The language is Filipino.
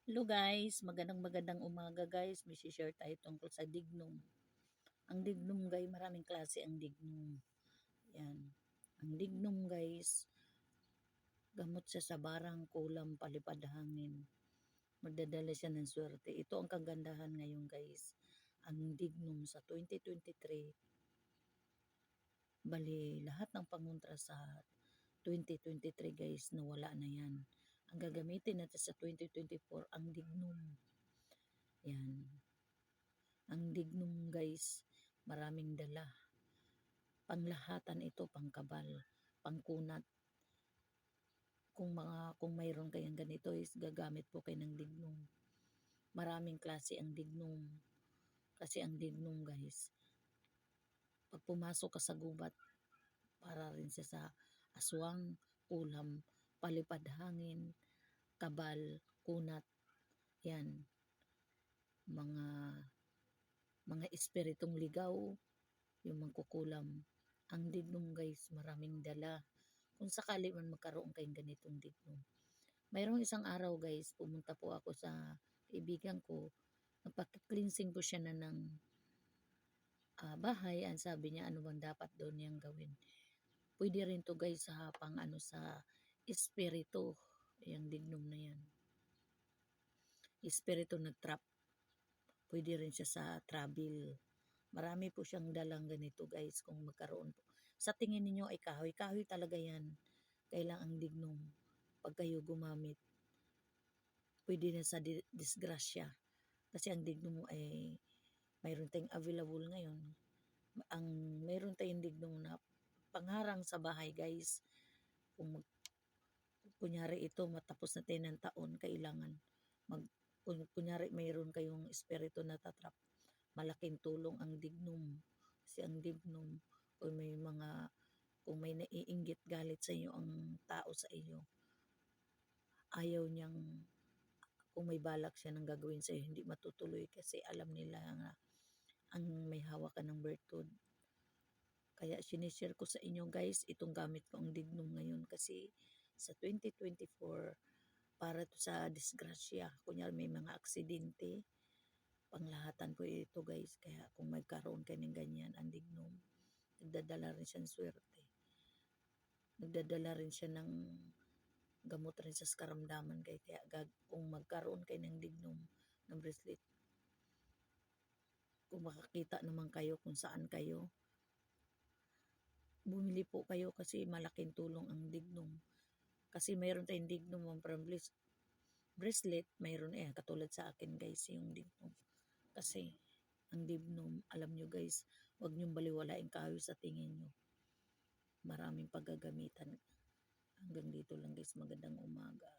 Hello guys, magandang umaga guys. May share tayo tungkol sa dignum. Ang dignum guys, maraming klase ang dignum. Yan. Ang dignum guys, gamot siya sa barang, kulam, palipad hangin. Magdadala siya ng swerte. Ito ang kagandahan ngayon guys. Ang dignum sa 2023, bali lahat ng pangontra sa 2023 guys, nawala na yan. Ang gagamitin natin sa 2024, ang dignum. Yan. Ang dignum guys, maraming dala. Panglahatan ito, pangkabal, pangkunat. Kung mayroon kayong ganito is gagamit po kayo ng dignum. Maraming klase ang dignum. Kasi ang dignum guys, pag pumasok ka sa gubat, para rin siya sa aswang, ulam, palipad hangin, kabal, kunat. Yan. Mga espiritong ligaw, yung mangkukulam. Ang dignum guys, maraming dala. Kung sakali man magkaroon kayong ganitong dignum. Mayroong isang araw guys, pumunta po ako sa kaibigan ko. Nagpa-cleansing po siya na ng bahay. Ang sabi niya, ano bang dapat doon niyang gawin. Pwede rin to guys sa sa espiritu. Yung dignum na yan. Espiritu nag-trap. Pwede rin siya sa travel. Marami po siyang dalang ganito guys kung magkaroon po. Sa tingin ninyo ay kahoy. Kahoy talaga yan. Kailang ang dignum. Pag kayo gumamit, pwede na sa disgrasya. Kasi ang dignum ay mayroon tayong available ngayon. Mayroon tayong dignum na pangharang sa bahay guys. Kung kunyari ito matapos na tayo ng taon, kailangan kung kunyari mayroon kayong espiritu na tatrap, malaking tulong ang dignum. Kasi ang dignum, kung may naiinggit galit sa iyo ang tao sa iyo, ayaw niyang, kung may balak siya ng gagawin sa iyo, hindi matutuloy kasi alam nila na ang may hawak ka ng virtud. Kaya sinishare ko sa inyo guys, itong gamit ko ang dignum ngayon kasi sa 2024, para to sa disgrasya. Kunyari may mga aksidente, panglahatan po ito guys. Kaya kung magkaroon kayo ng ganyan, ang dignum, nagdadala rin siya ng swerte. Nagdadala rin siya ng gamot rin sa karamdaman kayo. Kaya kung magkaroon kayo ng dignum, ng bracelet, kung makakita naman kayo kung saan kayo, bumili po kayo kasi malaking tulong ang dignum. Kasi mayroon tayong dignum from bracelet, mayroon katulad sa akin guys, yung dignum. Kasi ang dignum, alam nyo guys, huwag nyong baliwalain kahoy sa tingin nyo. Maraming paggagamitan. Hanggang dito lang guys, magandang umaga.